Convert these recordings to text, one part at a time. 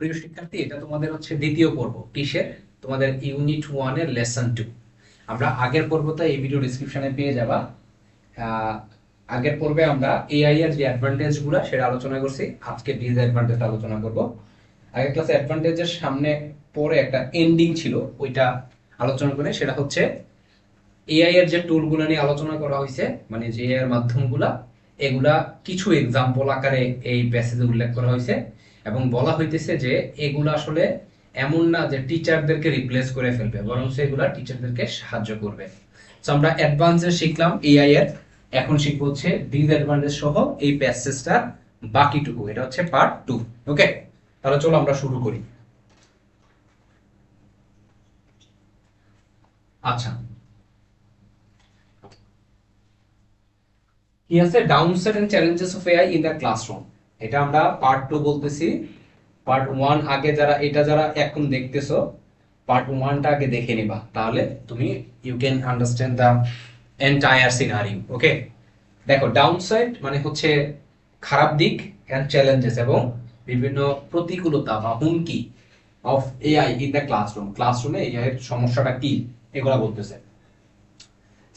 প্রিয় শিক্ষার্থী, এটা তোমাদের হচ্ছে দ্বিতীয় পর্ব। কিসের? তোমাদের ইউনিট 1 এর লেসন 2। আমরা আগের পর্বটা এই ভিডিও ডেসক্রিপশনে পেয়ে যাবা। আগের পর্বে আমরা এআই এর যে অ্যাডভান্টেজ গুলা সেটা আলোচনা করছি। আজকে ডিসঅ্যাডভান্টেজ আলোচনা করব। আগের ক্লাসে অ্যাডভান্টেজের সামনে পরে একটা এন্ডিং ছিল, ওইটা আলোচনা করে। সেটা হচ্ছে এআই এর যে টুলগুলো নিয়ে আলোচনা করা হয়েছে, মানে যে এআই এর মাধ্যমগুলা, এগুলা কিছু এক্সাম্পল আকারে এই প্যাসেজে উল্লেখ করা হয়েছে এবং বলা হইতেছে যে এগুলা আসলে এমন না যে টিচারদেরকে রিপ্লেস করে ফেলবে, বরং এগুলা টিচারদেরকে সাহায্য করবে। তো আমরা অ্যাডভান্সে শিখলাম এআই এর, এখন শিখবো হচ্ছে ডিসঅ্যাডভান্টেজ সহ এই প্যাসেজটার বাকিটুকু। এটা হচ্ছে পার্ট 2। ওকে, তাহলে চলো আমরা শুরু করি। আচ্ছা, কি আছে? Downside and challenges of AI in the classroom. এটা আমরা পার্ট 2 বলতেছি। পার্ট 1 আগে যারা এখন দেখতেছো, পার্ট 1টা আগে দেখে নিবা, তাহলে তুমি you can understand the entire scenario. Okay, দেখো, ডাউনসাইড মানে হচ্ছে খারাপ দিক, এন্ড চ্যালেঞ্জেস এবং বিভিন্ন প্রতিকূলতা বা হুমকি of AI in the classroom. ক্লাসরুমে এআই এর সমস্যাটা কি, এগুলা বলতেছে।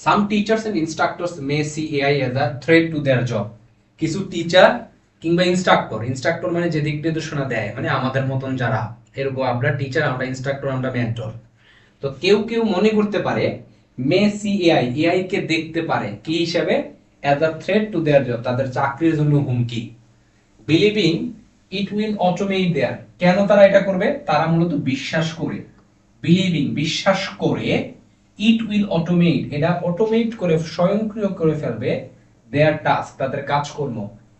Some teachers and instructors may see AI as a threat to their job. কিছু টিচার কিংবা ইনস্ট্রাক্টর মানে যে দিক নির্দেশনা দেয়, মানে আমাদের মতন যারা, এরকম আমরা টিচার, আমরা ইনস্ট্রাক্টর, আমরা মেন্টর। তো কেউ কেউ মনে করতে পারে মে সি এআই কে দেখতে পারে কি হিসাবে? As a threat to their job, তাদের চাকরির জন্য হুমকি। বিলিভিং ইট উইল অটোমেট দেয়ার, কেন তারা এটা করবে? তারা মূলত বিশ্বাস করে, বিশ্বাস করে, ইট উইল অটোমেট, এটা অটোমেট করে, স্বয়ংক্রিয় করে ফেলবে দেয়ার টাস্ক, তাদের কাজকর্ম,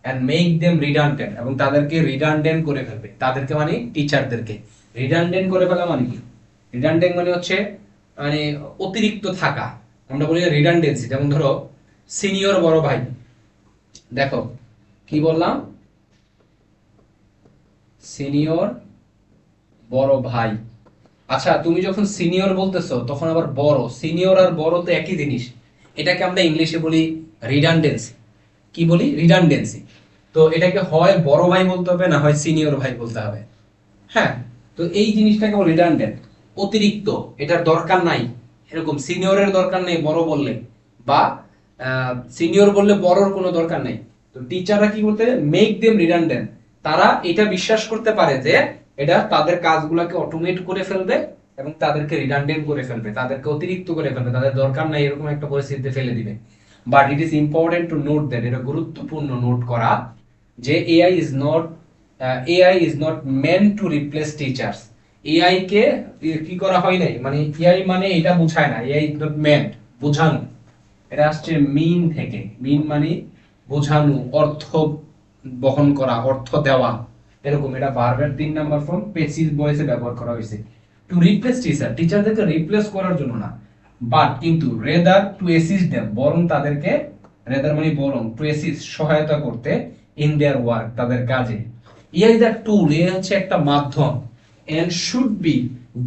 এন্ড মেক দেম রিডান্ডেন্ট, এবং তাদেরকে রিডান্ডেন্ট করে ফেলবে। তাদেরকে মানে টিচারদেরকে রিডান্ডেন্ট করে ফেলা মানে কি? রিডান্ডেন্ট মানে হচ্ছে মানে অতিরিক্ত থাকা। আমরা বলি রিডান্ডেন্সি। যেমন ধরো সিনিয়র বড় ভাই, দেখো কি বললাম, সিনিয়র বড় ভাই। আচ্ছা, তুমি যখন সিনিয়র বলতেছো তখন আবার বড়, সিনিয়র আর বড় তো একই জিনিস। এটাকে আমরা ইংলিশে বলি রিডান্ডেন্সি। কি বলি? রিডান্ডেন্সি। তো এটাকে হয় বড় ভাই বলতে হবে, না হয় সিনিয়র ভাই বলতে হবে। হ্যাঁ, তো এই জিনিসটাকে রিডান্ডেন্ট, অতিরিক্ত, এটার দরকার নাই। এরকম সিনিয়রের দরকার নেই বড় বললে, বা সিনিয়র বললে বড়র কোনো দরকার নাই। তো টিচাররা কি করতে? মেক দেম রিডান্ডেন্ট, তারা এটা বিশ্বাস করতে পারে যে এটা তাদের কাজগুলোকে অটোমেট করে ফেলবে এবং তাদেরকে রিডান্ডেন্ট করে ফেলবে, তাদেরকে অতিরিক্ত করে ফেলবে, তাদের দরকার নাই এরকম একটা পরিস্থিতিতে ফেলে দিবে। But it is important to note that, এটা গুরুত্বপূর্ণ নোট করা যে AI is not meant to replace teachers. AI কে কি করা হয় নাই, মানে এআই মানে এটা বোঝায় না, এআই ইজ নট মেন্ট, বোঝানো। এটা আসছে মিন থেকে, মিন মানে বোঝানো, অর্থ বহন করা, অর্থ দেওয়া, এরকম। এটা ভার্বের 3 নাম্বার ফর্ম প্যাসিভ ভয়েসে ব্যবহার করা হয়েছে। টু রিপ্লেস টিচারদেরকে রিপ্লেস করার জন্য না, বাট কিন্তু রেদার টু অ্যাসিস্ট দেম, বরং তাদেরকে, রেদার মানে বরং, টু অ্যাসিস্ট সহায়তা করতে, ইন দেয়ার ওয়ার্ক, তাদের কাজে। এআই ইজ আ টুল, এ হচ্ছে একটা মাধ্যম, and should be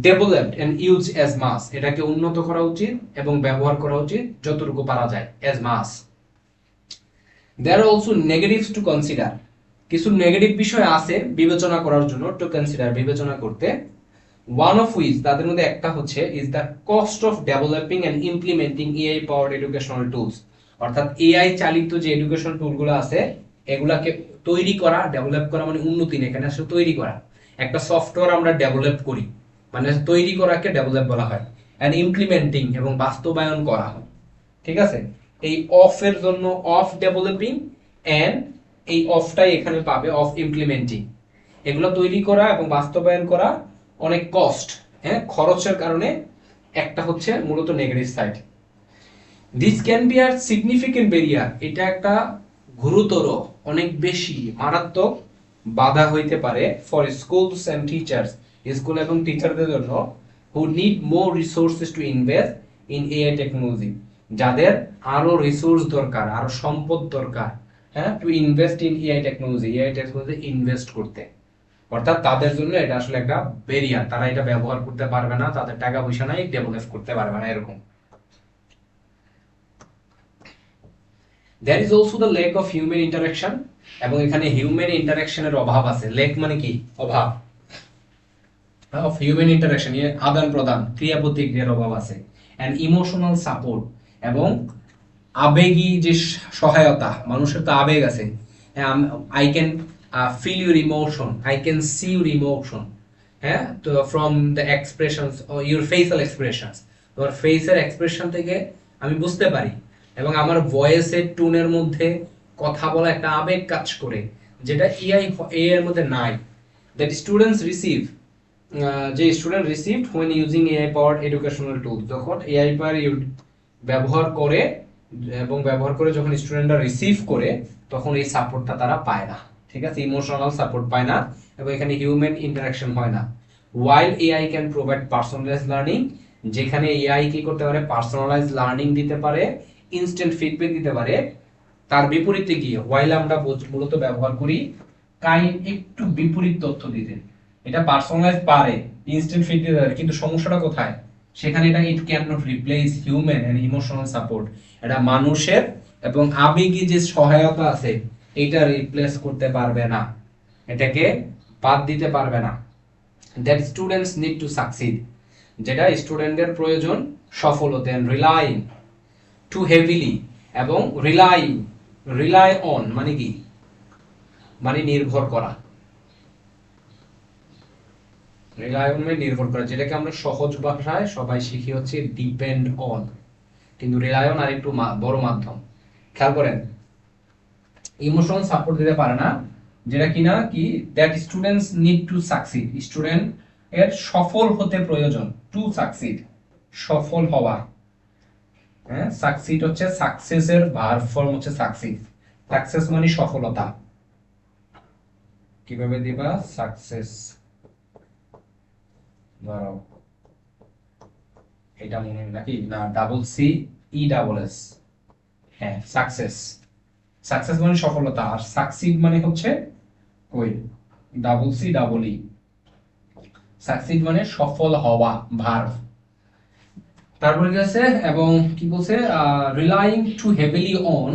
developed and use as much, এটাকে উন্নত করা উচিত এবং ব্যবহার করা উচিত যতটুকু পারা যায়, as much. There are also negatives to consider, কিছু নেগেটিভ বিষয় আছে বিবেচনা করার জন্য, টু কনসিডার, বিবেচনা করতে। ওয়ান অফ হুইচ, তাদের মধ্যে একটা হচ্ছে, is the cost of developing and implementing AI powered educational tools. অর্থাৎ এআই চালিত যে এডুকেশন টুলগুলো আছে, এগুলাকে তৈরি করা, ডেভেলপ করা মানে উন্নতি না, এখানে আসলে তৈরি করা। একটা সফটওয়্যার আমরা ডেভেলপ করি, মানে তৈরি করাকে ডেভেলপ বলা হয়। এন্ড ইমপ্লিমেন্টিং, এবং বাস্তবায়ন করা হয়। ঠিক আছে, এই অফ এর জন্য অফ ডেভেলপিং, এন্ড এই অফটাই এখানে পাবে, অফ ইমপ্লিমেন্টিং। এগুলো তৈরি করা এবং বাস্তবায়ন করা অনেক কস্ট, হ্যাঁ, খরচের কারণে একটা হচ্ছে মূলত negative side. This can be a significant barrier, এটা একটা গুরুতর, অনেক বেশি মারাত্মক বাধা হইতে পারে for schools and teachers, school এবং টিচারদের জন্য, who need more resources to invest in AI technology, যাদের আরো রিসোর্স দরকার, আরো সম্পদ দরকার, হ্যাঁ, to invest in AI technology invest করতে। অর্থাৎ তাদের জন্য এটা আসলে একটা ব্যারিয়ার, তারা এটা ব্যবহার করতে পারবে না, তাদের টাকা পয়সা নাই, ডেভেলপ করতে পারবে না, এরকম। There is also the lack of human interaction, এবং এখানে হিউম্যান ইন্টারাকশনের অভাব আছে। ল্যাক মানে কি? অভাব। অফ হিউম্যান ইন্টারাকশন, আদান প্রদান, ক্রিয়া প্রতিক্রিয়ার অভাব আছে, অ্যান্ড ইমোশনাল সাপোর্ট, এবং আবেগী যে সহায়তা, মানুষের তো আবেগ আছে, I can feel your emotion, I can see your emotion, হ্যাঁ, তো from the expressions your facial expressions, তোমার ফেসের এক্সপ্রেশন থেকে আমি বুঝতে পারি, এবং আমার ভয়েসের টোনের মধ্যে কথা বলা একটা আবেগ কাজ করে, যেটা এআই এর মধ্যে নাই। দ্যাট স্টুডেন্টস রিসিভ, যে student received when using AI powered educational tool, যখন এআই পাওয়ার ব্যবহার করে, এবং ব্যবহার করে যখন স্টুডেন্টরা রিসিভ করে, তখন এই সাপোর্টটা তারা পায় না, ঠিক আছে, ইমোশনাল সাপোর্ট পায় না, এবং এখানে হিউম্যান ইন্টারাকশন হয় না। While AI can provide personalise learning, যেখানে এআই কি করতে পারে, পার্সোনালাইজ লার্নিং দিতে পারে, ইনস্ট্যান্ট ফিডব্যাক দিতে পারে, তার বিপরীতে গিয়ে ওয়াইল আমরা মূলত ব্যবহার করি একটু বিপরীত তথ্য দিতে। এটা পার্সোনালাইজ পারে, ইনস্ট্যান্ট ফিড দিতে পারে, কিন্তু সমস্যাটা কোথায়, সেখানে এটা it can not replace human and emotional support, এটা মানুষের এবং আবেগী যে সহায়তা আছে এটা রিপ্লেস করতে পারবে না, এটাকে বাদ দিতে পারবে না। That students need to succeed, যেটা স্টুডেন্টদের প্রয়োজন সফল হতে, রিলাইং টু হেভিলি, এবং রিলাই অন মানে কি, মানে নির্ভর করা, রিলাই অন মানে নির্ভর করা, যেটাকে আমরা সহজ ভাষায় সবাই শিখি হচ্ছে ডিপেন্ড অন, কিন্তু রিলাই অন আর একটু বড় মাধ্যম। খেয়াল করেন, ইমোশনাল সাপোর্ট দিতে পারে না, যেটা কিনা কি, that students need to succeed, student এর সফল হতে প্রয়োজন, টু সাকসিড সফল হওয়া, হ্যাঁ, সাকসিড হচ্ছে সাকসেসের ভার্ব ফর্ম হচ্ছে সাকসিড, সাকসেস মানে সফলতা, কিভাবে দিবা, সাকসেস, ধরো এটা মনে নাকি না, double C E double S, হ্যাঁ, সাকসেস, সাকসেস মানে সফলতা, আর সাকসিড মানে হচ্ছে ওই double C double E, succeed মানে সফল হওয়া, ভার্ব। তারপরে কি আছে, এবং কি বলছে, রিলাইং টু হেভিলি অন,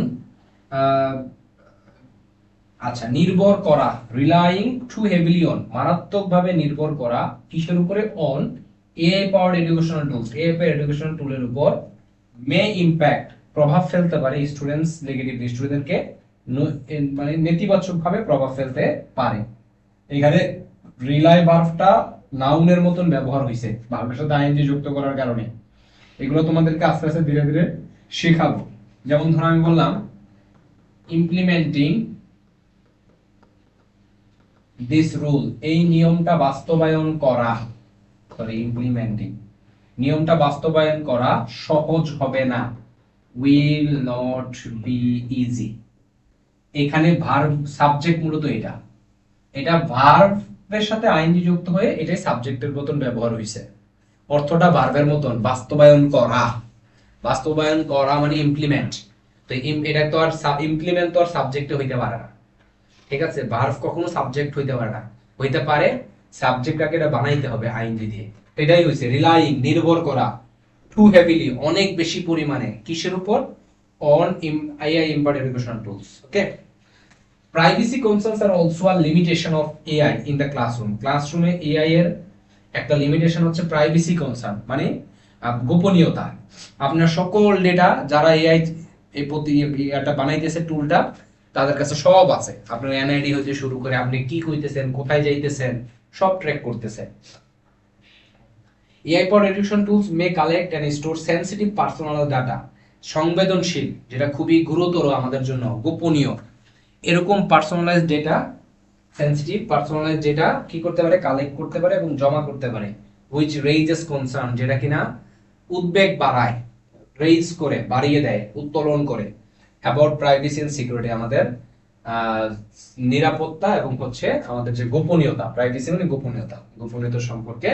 আচ্ছা, নির্ভর করা, রিলাইং টু হেভিলি অন, মারাত্মকভাবে নির্ভর করা, কিসের উপরে, on AI powered educational tools, AI powered educational টুলের উপর, মে ইম্প্যাক্ট প্রভাব ফেলতে পারে, স্টুডেন্টস নেগেটিভলি, স্টুডেন্টকে মানে নেতিবাচকভাবে প্রভাব ফেলতে পারে। এখানে রিলাই ভার্বটা নাউনের মতন ব্যবহার হয়েছে, ভার্বের সাথে আইএনজি যুক্ত করার কারণে। এগুলো তোমাদেরকে আস্তে আস্তে ধীরে ধীরে শেখাবো। যেমন ধরো আমি বললাম ইমপ্লিমেন্টিং দিস রুল, এই নিয়মটা বাস্তবায়ন করা, সরি ইমপ্লিমেন্টিং, নিয়মটা বাস্তবায়ন করা সহজ হবে না, উইল নট বি ইজি। এখানে ভার্ব সাবজেক্ট মূলত এটা, এটা ভার্বের সাথে আইএনজি যুক্ত হয়ে এটাই সাবজেক্টের মতন ব্যবহার হয়েছে, অর্থটা ভার্বের মতন, বাস্তবায়ন করা, বাস্তবায়ন করা মানে ইমপ্লিমেন্ট, তো এটা তো আর ইমপ্লিমেন্ট তো আর সাবজেক্টে হইতে পারে না, ঠিক আছে, ভার্ব কখনো সাবজেক্ট হইতে পারে না, হইতে পারে সাবজেক্টটাকে এটা বানাইতে হবে আইএনজি দিয়ে, এটাই হইছে রিলাইং, নির্ভর করা, টু হেভিলি অনেক বেশি পরিমাণে, কিসের উপর, on AI empowered educational tools. Okay, privacy concerns are also a limitation of AI in the classroom, ক্লাসরুমে এআই এর একটা লিমিটেশন হচ্ছে প্রাইভেসি কনসার্ন, মানে গোপনীয়তা। আপনার সকল ডেটা যারা এআই এই এটা বানাইতেছে টুলটা, তাদের কাছে সব আছে, আপনার এনআইডি হইতে শুরু করে আপনি কি কইতেছেন, কোথায় যাইতেছেন, সব ট্র্যাক করতেছে। AI powered education tools may collect and store sensitive personal data, সংবেদনশীল, যেটা খুবই গুরুতর আমাদের জন্য, গোপনীয়, এরকম personalised data, sensitive personalised data কি করতে পারে, কালেক্ট করতে পারে এবং জমা করতে পারে, হুইচ রেইজেস কনসার্ন, যেটা কিনা উদ্বেগ বাড়ায়, রেইজ করে, বাড়িয়ে দেয়, উত্তোলন করে, অ্যাবাউট প্রাইভেসি এন্ড সিকিউরিটি, আমাদের নিরাপত্তা এবং হচ্ছে আমাদের যে গোপনীয়তা, প্রাইভেসি মানে গোপনীয়তা, গোপনীয়তা সম্পর্কে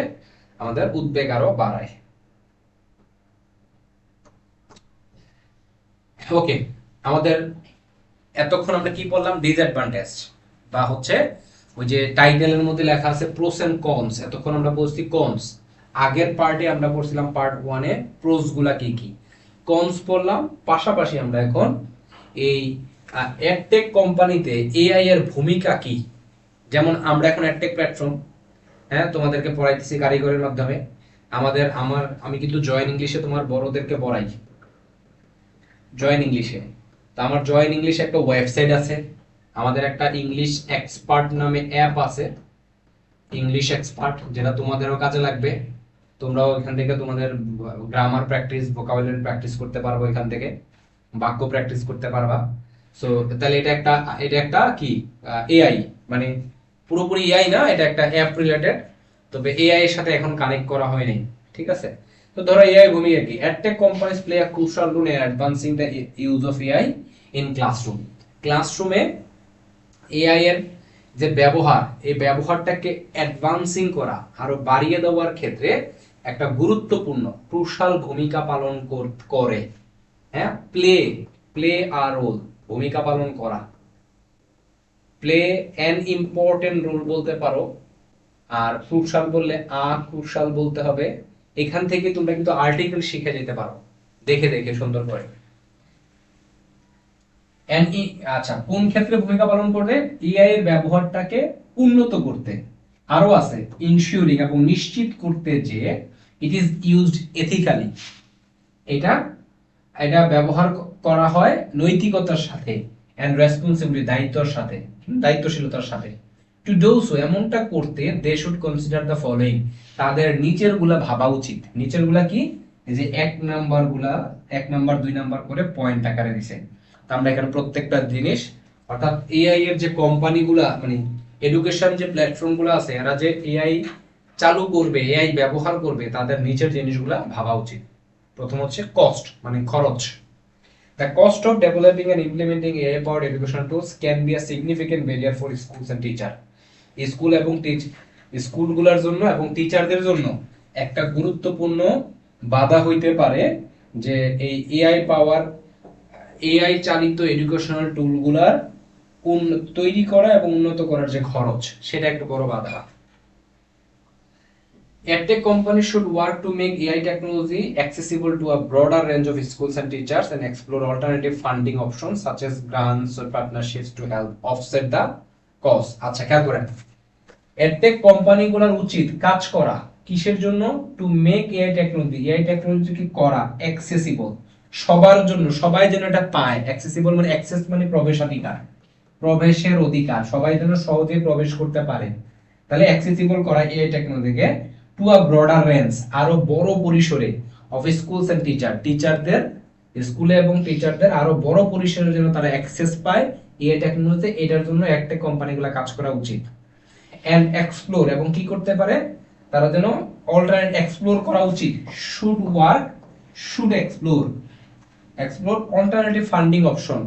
আমাদের উদ্বেগ আরো বাড়ায়। ওকে, আমাদের এতক্ষণ আমরা কি পড়লাম, ডিসঅ্যাডভান্টেজ, বা হচ্ছে ওই যে টাইটেলের মধ্যে লেখা আছে প্রোস এন্ড কনস, এতক্ষণ আমরা পড়ছি কনস, আগের পার্টে আমরা পড়ছিলাম পার্ট 1 এ প্রোস গুলা কি কি, কনস পড়লাম, পাশাপাশি আমরা এখন এই এডটেক কোম্পানিতে এআই এর ভূমিকা কি, যেমন আমরা এখন এডটেক প্ল্যাটফর্ম, হ্যাঁ, তোমাদেরকে পড়াইতেছি কারিগরের মাধ্যমে। আমি কিন্তু জয়েন ইংলিশে তোমার বড়দেরকে পড়াই, জয়েন ইংলিশে। তো আমার জয়েন ইংলিশে একটা ওয়েবসাইট আছে, আমাদের একটা ইংলিশ এক্সপার্ট নামে অ্যাপ আছে, ইংলিশ এক্সপার্ট, যেটা তোমাদেরও কাজে লাগবে। তোমরাও এখান থেকে তোমাদের গ্রামার প্র্যাকটিস, ভোকাবুলারি প্র্যাকটিস করতে পারবো, এখান থেকে বাক্য প্র্যাকটিস করতে পারবা। সো তাহলে এটা একটা কি এআই, মানে পুরোপুরি এআই না, এটা একটা অ্যাপ রিলেটেড, তবে এআই এর সাথে এখন কানেক্ট করা হয়নি, ঠিক আছে? তো ধরো এআই ভূমিকা কি, edtech companies play a crucial role in advancing the use of AI in classroom. ক্লাসরুমে এআই এর যে ব্যবহার, এই ব্যবহারটাকে অ্যাডভান্সিং করা, আরো বাড়িয়ে দেওয়ার ক্ষেত্রে একটা গুরুত্বপূর্ণ ক্রুশাল ভূমিকা পালন করে। হ্যাঁ, প্লে প্লে আ রোল, ভূমিকা পালন করা, প্লে অ্যান ইম্পর্টেন্ট রোল বলতে পারো। আর ক্রুশাল বললে ক্রুশাল বলতে হবে। এখান থেকে তোমরা কিন্তু আর্টিকেল শিখে যেতে পারো দেখে দেখে সুন্দর করে। আচ্ছা, কোন ক্ষেত্রে ভূমিকা পালন করবে? এআই এর ব্যবহারটাকে উন্নত করতে। আরো আছে ইনশিওরিং, এবং নিশ্চিত করতে যে ইট ইজ ইউজড এথিক্যালি, এটা এটা ব্যবহার করা হয় নৈতিকতার সাথে, এন্ড রেসপন্সিবিলিটি, দায়িত্বশীলতার সাথে। টু ডু সো, এমনটা করতে they should consider the following, তাদের নিচের গুলা ভাবা উচিত। নিচের গুলা কি? এই যে এক নাম্বার 2 নাম্বার করে পয়েন্ট আকারে দিছে। তো আমরা এখানে প্রত্যেকটা জিনিস, অর্থাৎ এআই এর যে কোম্পানিগুলা, মানে এডুকেশন যে প্ল্যাটফর্ম গুলো আছে, এরা যে এআই চালু করবে, এআই ব্যবহার করবে, তাদের নিচের জিনিসগুলা ভাবা উচিত। প্রথম হচ্ছে কস্ট, মানে খরচ। The cost of developing and implementing AI-powered education tools can be a significant barrier for schools and teacher. School এবং স্কুলগুলোর জন্য এবং টিচারদের জন্য একটা গুরুত্বপূর্ণ বাধা হইতে পারে যে এই এআই চালিত এডুকেশনাল টুলগুলার তৈরি করা এবং উন্নত করার যে খরচ, সেটা একটা বড় বাধা। EdTech companies should work to make AI technology accessible to a broader range of schools and teachers and explore alternative funding options such as grants or partnerships to help offset the cost. আচ্ছা, খেয়াল করেন, EdTech কোম্পানিগুলোর উচিত কাজ করা কিসের জন্য? To make AI technology কি করা অ্যাক্সেসিবল, সবার জন্য, সবাই যেন এটা পায়। অ্যাক্সেসিবল মানে অ্যাক্সেস মানে প্রবেশাধিকার, প্রবেশের অধিকার, সবাই যেন সহজে প্রবেশ করতে পারে। তাহলে অ্যাক্সেসিবল করা এআই টেকনোলজিকে টু আ ব্রডার রেঞ্জ, আরো বড় পরিসরে, অফ স্কুলস এন্ড টিচারদের, স্কুলে এবং টিচারদের আরো বড় পরিসরে যেন তারা অ্যাক্সেস পায় এআই টেকনোলজি, এটার জন্য একটা কোম্পানিগুলো কাজ করা উচিত। এন্ড এক্সপ্লোর, এবং কি করতে পারে তারা যেন অল্টারনেট এক্সপ্লোর করা উচিত। Should explore alternative funding option,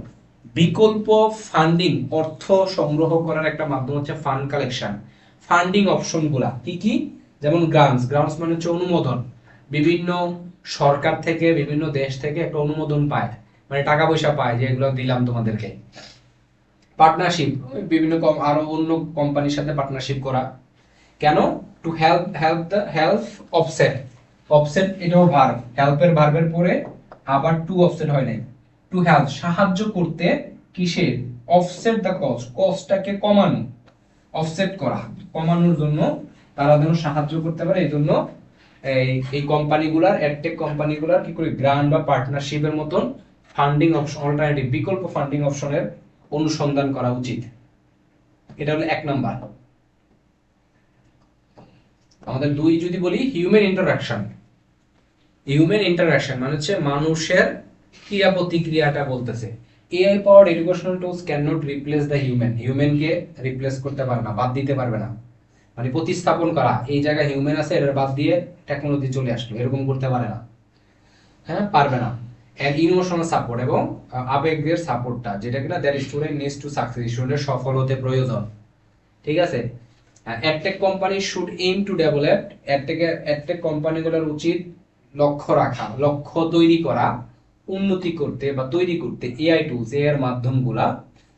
বিকল্প ফান্ডিং, অর্থ সংগ্রহ করার একটা মাধ্যম হচ্ছে ফান্ড কালেকশন। ফান্ডিং অপশন গুলা কি কি? যেমন গ্রান্টস মানে হচ্ছে অনুমোদন, বিভিন্ন সরকার থেকে, বিভিন্ন দেশ থেকে একটা অনুমোদন পায়, মানে টাকা পয়সা পায়, যে এগুলো দিলাম তোমাদেরকে। পার্টনারশিপ, বিভিন্ন আরো অন্য কোম্পানির সাথে পার্টনারশিপ করা। কেন? টু হেল্প অফসেট এটাও ভার্ব, হেল্পের ভার্বের পরে আবার টু অফসেট হয় নাই। টু হেল্প সাহায্য করতে, কিসে? অফসেট দ্য কস্টটাকে কমানো, অফসেট করা, কমানোর জন্য তারা যেন সাহায্য করতে পারে। এই জন্য এই কোম্পানিগুলার, এডটেক কোম্পানিগুলার কি করে গ্রান্ট বা পার্টনারশিপের মতন ফান্ডিং অপশন, অল্টারনেটিভ বিকল্প ফান্ডিং অপশনের অনুসন্ধান করা উচিত। এটা হলো 1 নাম্বার। আমাদের 2 যদি বলি, হিউম্যান ইন্টারাকশন মানে হচ্ছে মানুষের ক্রিয়া প্রতিক্রিয়াটা বলতেছে। AI powered educational tools can not replace the হিউম্যানকে রিপ্লেস করতে পারবে না, বাদ দিতে পারবে না, মানে প্রতিস্থাপন করা, এই জায়গায় হিউম্যান আছে এর বাদ দিয়ে টেকনোলজি চলে আসলো, এরকম করতে পারে না। হ্যাঁ, পারবে না। এন্ড ইমোশনাল সাপোর্ট, এবং আবেগের সাপোর্টটা, যেটা কিনা that student needs to success, স্টুডেন্টের সফল হতে প্রয়োজন। ঠিক আছে? Edtech company should aim to develop, edtech কোম্পানিগুলোর উচিত লক্ষ্য তৈরি করা, উন্নতি করতে বা তৈরি করতে এআই টুলস, এর মাধ্যমগুলা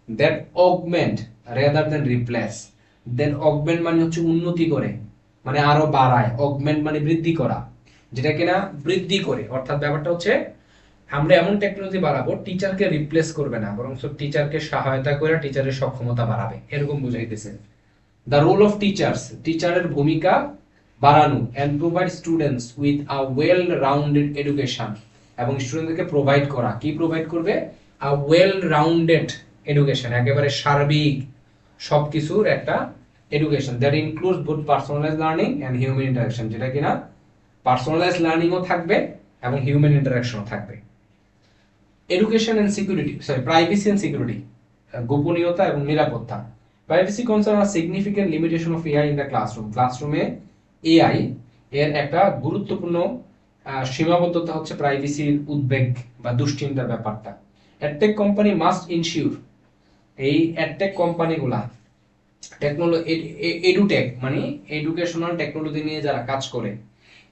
that augment rather than replace. Than augment মানে হচ্ছে উন্নতি করে, মানে আরো বাড়ায়, অগমেন্ট মানে বৃদ্ধি করা, যেটা কিনা বৃদ্ধি করে, অর্থাৎ ব্যাপারটা হচ্ছে আমরা এমন টেকনোলজি বাড়াবো টিচারকে রিপ্লেস করবে না, বরং টিচারকে সহায়তা করে টিচারের সক্ষমতা বাড়াবে, এরকম বুঝাইতেছে। দ্য রোল অফ টিচার্স, টিচারের ভূমিকা বাড়ানো, and provide students with a well rounded education, এবং স্টুডেন্টদেরকে প্রোভাইড করা, কি প্রোভাইড করবে, আ ওয়েল রাউন্ডেড এডুকেশন, একেবারে সার্বিক সবকিছুর একটা education that includes both personalise learning and human interaction, যেটা কিনা পার্সোনালাইজ লার্নিংও থাকবে এবং হিউম্যান ইন্টারাকশনও থাকবে। Education and security, privacy and security, গোপনীয়তা এবং নিরাপত্তা। Privacy concern are significant limitation of AI in the classroom, ক্লাসরুমে এআই এর একটা গুরুত্বপূর্ণ সীমাবদ্ধতা হচ্ছে প্রাইভেসির উদ্বেগ বা দুশ্চিন্তার ব্যাপারটা। অ্যাডটেক কোম্পানি মাস্ট ইনশিওর, এই অ্যাডটেক কোম্পানিগুলা এডুটেক মানে এডুকেশনাল টেকনোলজি নিয়ে যারা কাজ করে,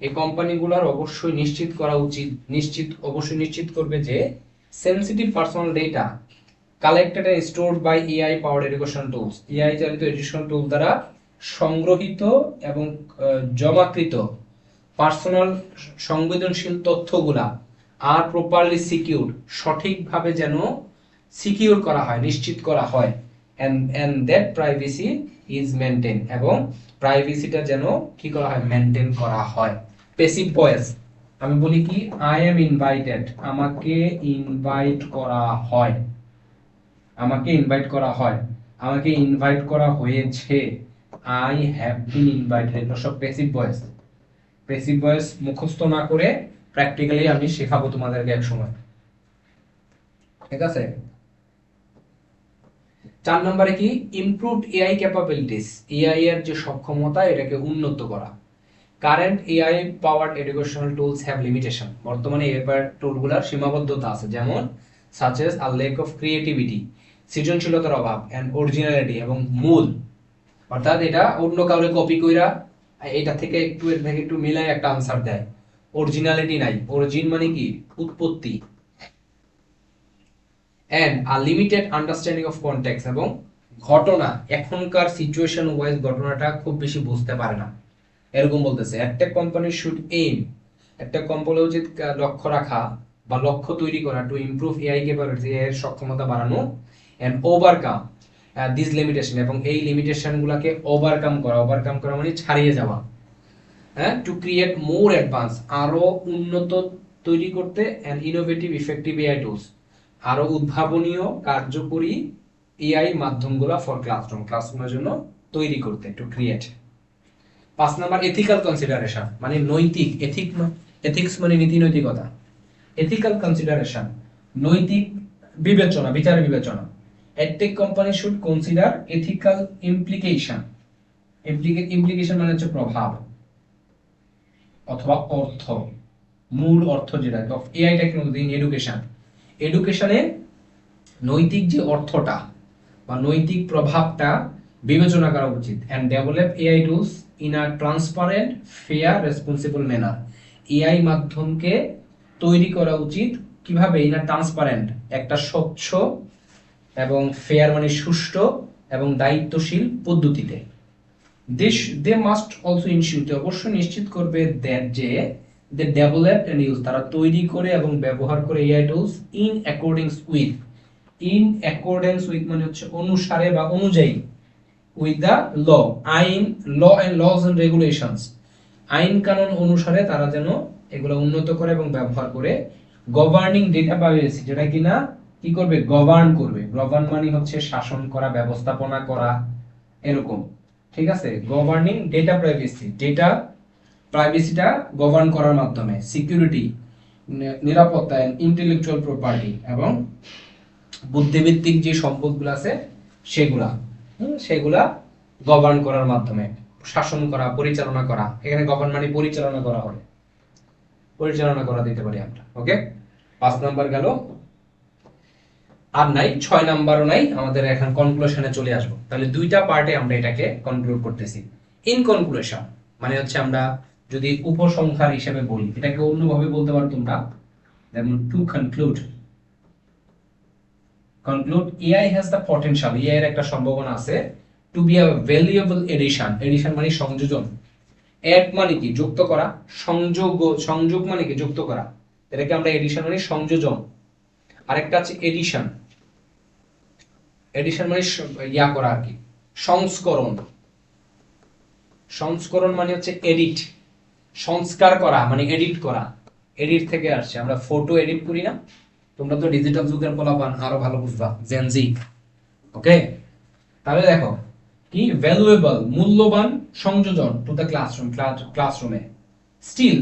এই কোম্পানিগুলোর অবশ্যই নিশ্চিত করা উচিত, অবশ্যই নিশ্চিত করবে যে sensitive personal data collected and stored by AI powered education tools, AI চালিত এডুকেশন টুল দ্বারা সংগ্রহীত এবং জমাকৃত পার্সোনাল সংবেদনশীল তথ্যগুলা আর প্রপারলি সিকিউর, সঠিকভাবে যেন সিকিউর করা হয়, নিশ্চিত করা হয়, and that privacy is maintained, এবং প্রাইভেসিটা যেন কি করা হয়, মেনটেন করা হয়। প্যাসিভ ভয়েস, আমি বলি কি, আই এম ইনভাইটেড, আমাকে ইনভাইট করা হয়, আমাকে ইনভাইট করা হয়, আমাকে ইনভাইট করা হয়েছে, আই হ্যাভ বিন ইনভাইটেড, এগুলো সব প্যাসিভ ভয়েস। প্যাসিভ ভয়েস মুখস্থ না করে প্র্যাকটিক্যালি আমি শেখাবো তোমাদেরকে এক সময়, ঠিক আছে। 4 নম্বরে কি, ইমপ্রুভড এআই ক্যাপাবিলিটিস, এআই এর যে সক্ষমতা এটাকে উন্নত করা। Current AI powered educational tools have limitation, বর্তমানে এআই টুলগুলোর সীমাবদ্ধতা আছে, যেমন such as a lack of creativity, সৃজনশীলতার অভাব, এন্ড অরিজিনালিটি, এবং মূল, অর্থাৎ এটা অন্য কাউরে কপি কইরা এটা থেকে একটু এর থেকে একটু মিলাই একটা আনসার দেয়, অরিজিনালিটি নাই, অরিজিন মানে কি, উৎপত্তি, and a limited understanding of context, এবং ঘটনা এখনকার সিচুয়েশন ওয়াইজ ঘটনাটা খুব বেশি বুঝতে পারে না, এরকম বলতেছে। একটা কোম্পানি শুড এইম, একটা কোম্পানি উচিত লক্ষ্য রাখা বা লক্ষ্য তৈরি করা টু ইমপ্রুভ এআই ক্যাপাবিলিটি, এর সক্ষমতা বাড়ানো, এন্ড ওভারকাম দিস লিমিটেশন, এবং এই লিমিটেশন গুলাকে ওভারকাম করা মানে ছাড়িয়ে যাওয়া, হ্যাঁ, টু ক্রিয়েট মোর অ্যাডভান্স, আরো উন্নত তৈরি করতে, and innovative effective AI tools, আরো উদ্ভাবনীয় কার্যকরী এআই মাধ্যমগুলো ফর ক্লাসরুমের জন্য তৈরি করতে, to create. 5 number ethical consideration, মানে নৈতিক, এথিক্স মানে নীতি নৈতিকতা, এথিক্যাল কনসিডারেশন নৈতিক বিবেচনা, বিচার বিবেচনা। Edtech company should consider ethical implication, implication মানে হচ্ছে প্রভাব অথবা অর্থ, মূল অর্থ যেটা of AI technology in education, এডুকেশনে নৈতিক যে অর্থটা বা নৈতিক প্রভাবটা বিবেচনা করা উচিত, and develop AI tools in a transparent fair responsible manner, AI মাধ্যমকে তৈরি করা উচিত কিভাবে, ইন আ ট্রান্সপারেন্ট, একটা স্বচ্ছ এবং ফেয়ার মানে সুষ্ঠু এবং দায়িত্বশীল পদ্ধতিতে। দে মাস্ট অলসো ইনশিওর, অবশ্যই নিশ্চিত করবে দ্যাট যে দে ডেভেলপ এন্ড ইউজ, তারা তৈরি করে এবং ব্যবহার করে AI tools in according with, in accordance with মানে হচ্ছে অনুসারে বা অনুযায়ী, উইথ দ্য ল, আইন, law and laws and regulations, আইন কানুন অনুসারে তারা যেন এগুলো উন্নত করে এবং ব্যবহার করে। গভর্নিং ডেটা প্রাইভেসি, যেটা কিনা কি করবে, গভর্ন করবে, গভর্ন মানে হচ্ছে শাসন করা, ব্যবস্থাপনা করা, এরকম, ঠিক আছে। গভর্নিং ডেটা প্রাইভেসি, ডেটা প্রাইভেসিটা গভর্ন করার মাধ্যমে। সিকিউরিটি, নিরাপত্তা, ইন্টেলেকচুয়াল প্রপার্টি, এবং বুদ্ধিভিত্তিক যে সম্পদগুলো আছে সেগুলা গভর্ন করার মাধ্যমে, শাসন করা, পরিচালনা করা, এখানে গভর্ন মানে পরিচালনা করা হবে, পরিচালনা করা দিতে পারি আমরা। ওকে, 5 নাম্বার গেল, আর নাই 6 নাম্বারও নাই, আমাদের এখন কনক্লুশনে চলে আসবো। তাহলে দুইটা পার্টে আমরা এটাকে কনক্লুড করতেছি। ইন কনক্লুশন মানে হচ্ছে আমরা যদি উপসংহার হিসেবে বলি, এটাকে অন্যভাবে বলতে পারো তোমরা, যেমন to conclude, AI has the potential, AI এর একটা সম্ভাবনা আছে, to be a valuable addition, addition মানে সংযোজন, add মানে কি, যুক্ত করা, সংযোগ মানে কি, যুক্ত করা, এটাকে আমরা এডিশন মানে সংযোজন। আরেকটা আছে এডিশন মানে ইয়া করা আর কি, সংস্করণ, সংস্করণ মানে হচ্ছে এডিট, সংস্কার করা মানে এডিট করা, এডিট থেকে আসছে। আমরা ফটো এডিট করি না, তোমরা তো ডিজিটাল যুগের পোলাপান, আরো ভালো বুঝবা, জেনজি। ওকে, তাহলে দেখো কি ভ্যালুয়েবল, মূল্যবান সংযোজন টু দ্য ক্লাসরুম, ক্লাসরুমে। স্টিল,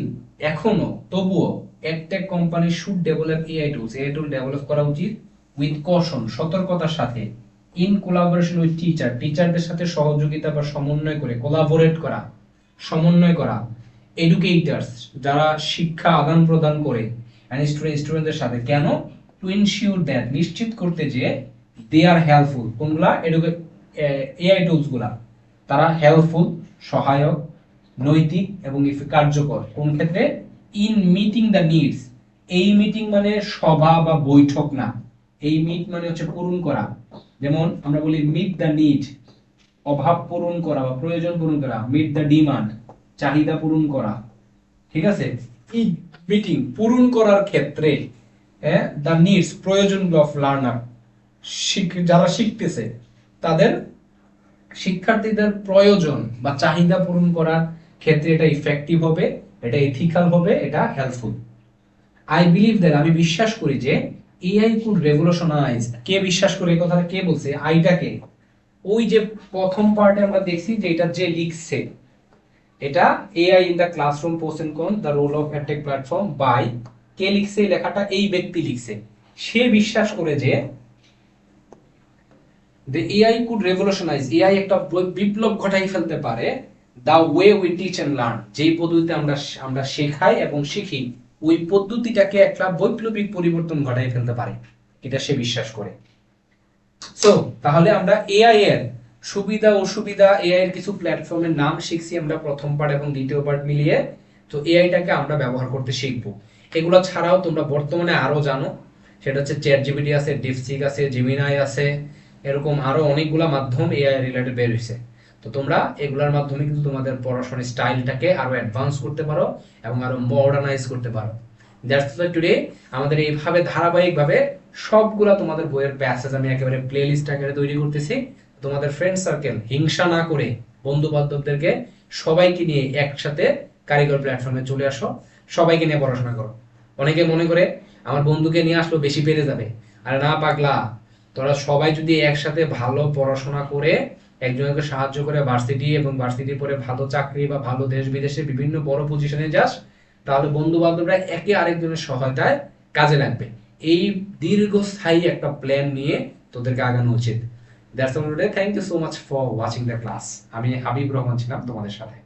এখনো, তবুও edtech company should develop AI tools, AI tool develop করা উচিত উইথ কশন, সতর্কতার সাথে, ইন কোলাবোরেশন উইথ টিচার, টিচারদের সাথে সহযোগিতা বা সমন্বয় করে, কোলাবোরেট করা, সমন্বয় করা, এডুকেটরস, যারা শিক্ষা আদান প্রদান করে, স্টুডেন্টদের সাথে। কেন? টু ইনশিওর দ্যাট, নিশ্চিত করতে যে দে আর হেল্পফুল, কোনগুলা এআই টুলস গুলা, তারা হেল্পফুল, সহায়ক, নৈতিক এবং কার্যকর। কোন ক্ষেত্রে? ইন মিটিং দ্য নিডস, এই মিটিং মানে সভা বা বৈঠক না, এই মিট মানে হচ্ছে পূরণ করা। যেমন আমরা বলি মিট দ্য নিড, অভাব পূরণ করা বা প্রয়োজন পূরণ করা, মিট দ্য ডিমান্ড, চাহিদা পূরণ করা। ঠিক আছে, এই মিটিং পূরণ করার ক্ষেত্রে দ্য নিডস, প্রয়োজন অফ লার্নার, যারা শিখতেছে তাদের, শিক্ষার্থীদের প্রয়োজন বা চাহিদা পূরণ করার ক্ষেত্রে এটা ইফেক্টিভ হবে, এটা এথিক্যাল হবে, এটা হেল্পফুল। আই বিলিভ দ্যাট, আমি বিশ্বাস করি যে এআই কুড রেভলিউশনাইজ, কে বিশ্বাস করে, এই কথাটা কে বলছে, আইটাকে? ওই যে প্রথম পার্টে আমরা দেখছি যে এটা যে লিখছে, এটা AI in the classroom post and con the role of edtech platform by, কে লিখছে এই লেখাটা? এই ব্যক্তি লিখছে। সে বিশ্বাস করে যে the AI could revolutionize, AI একটা বিপ্লব ঘটাই ফেলতে পারে the way we teach and learn, যেই পদ্ধতিতে আমরা শেখাই এবং শিখি, ওই পদ্ধতিটাকে একটা বৈপ্লবিক পরিবর্তন ঘটাই ফেলতে পারে, এটা সে বিশ্বাস করে। সো তাহলে আমরা এআই এর সুবিধা অসুবিধা, এআই এর কিছু প্ল্যাটফর্মের নাম শিখছি আমরা প্রথম পার্ট এবং দ্বিতীয় পার্ট মিলিয়ে। তো এআইটাকে আমরা ব্যবহার করতে শিখবো। এগুলো ছাড়াও তোমরা বর্তমানে আরো জানো, সেটা হচ্ছে চ্যাট জিপিটি আছে, ডিপসিক আছে, জিমিনাই আছে, এরকম আরো অনেকগুলা মাধ্যম এআই রিলেটেড বের হয়েছে। তো তোমরা এগুলোর মাধ্যমে কিন্তু তোমাদের পড়াশোনার স্টাইলটাকে আরো অ্যাডভান্স করতে পারো এবং আরো মডার্নাইজ করতে পারো। দ্যাটস ওয়াই টুডে আমাদের এইভাবে ধারাবাহিকভাবে সবগুলা তোমাদের বইয়ের প্যাসেজ আমি একেবারে প্লেলিস্ট আকারে তৈরি করতেছি। তোমাদের ফ্রেন্ড সার্কেল হিংসা না করে, বন্ধু বান্ধবদেরকে সবাইকে নিয়ে একসাথে কারিগর প্ল্যাটফর্মে চলে আসো, সবাইকে নিয়ে পড়াশোনা করো। অনেকে মনে করে আমার বন্ধুকে নিয়ে আসলো বেশি পেরে যাবে, আরে না পাগলা, তোরা সবাই যদি একসাথে ভালো পড়াশোনা করে একজনকে সাহায্য করে ভার্সিটি এবং ভার্সিটির পরে ভালো চাকরি বা ভালো দেশ বিদেশে বিভিন্ন বড় পজিশনে যাস, তাহলে বন্ধু বান্ধবরা একে আরেকজনের সহায়তায় কাজে লাগবে। এই দীর্ঘস্থায়ী একটা প্ল্যান নিয়ে তোদেরকে আগানো উচিত। That's all today. Thank you so much for watching the class. আমি হাবিব রহমান ছিলাম তোমাদের সাথে।